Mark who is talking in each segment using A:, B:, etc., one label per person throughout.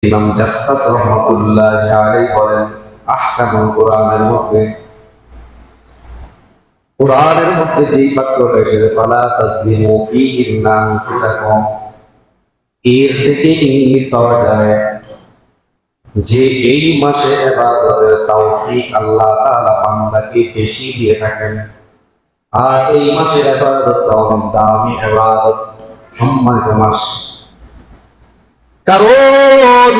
A: ইমাম জাসসাস রাহমাতুল্লাহি আলাইহি বলেন আহকামুল কোরআনের মধ্যে যেই বাক্যটা এসেছে ফালা তাসলিমু ফীহিন্না আনফুসাকুম, এর থেকে ইঙ্গিত পাওয়া যায় যে এই মাসে ইবাদতের তৌফিক আল্লাহ তাআলা বান্দাকে বেশি দিয়ে থাকেন। আর এই মাসে ইবাদত অনেক দামি ইবাদত, সম্মানিত মাস। কারণ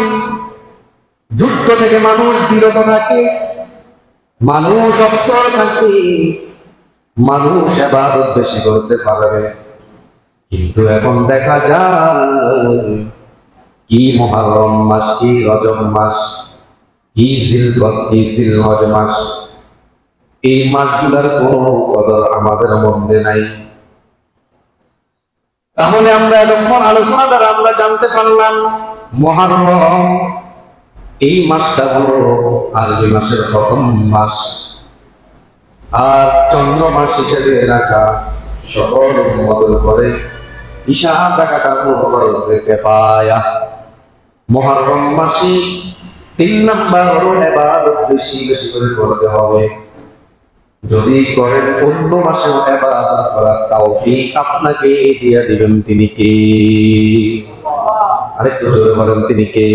A: যুদ্ধ থেকে মানুষ বিরত থাকে, মানুষ অবসর থাকে, মানুষ ইবাদত বেশি করতে পারবে। কিন্তু এখন দেখা যায় কি মুহররম মাস, কি রজব মাস, কি জিলকদ, কি জিলহজ মাস, এই মাসগুলোর কোনো কদর আমাদের মধ্যে নাই। তাহলে আমরা এতক্ষণ আলোচনা দ্বারা আমরা জানতে পারলাম মুহররম এই মাসটা হলো আরবি মাসের প্রথম মাস, আর চন্দ্র মাস হিসেবে রাখা সকল উম্মতের করে হিসাব রাখাটা করেছে কিফায়া। মুহররম মাসে 3 নাম্বার হলো ইবাদত বেশি বেশি করে করতে হবে। যদি করেন অন্য মাসেও ইবাদত করার তৌফিক আপনাকে দিয়ে দিবেন তিনি কে? আরেকটু জোরে বলেন তিনি কে?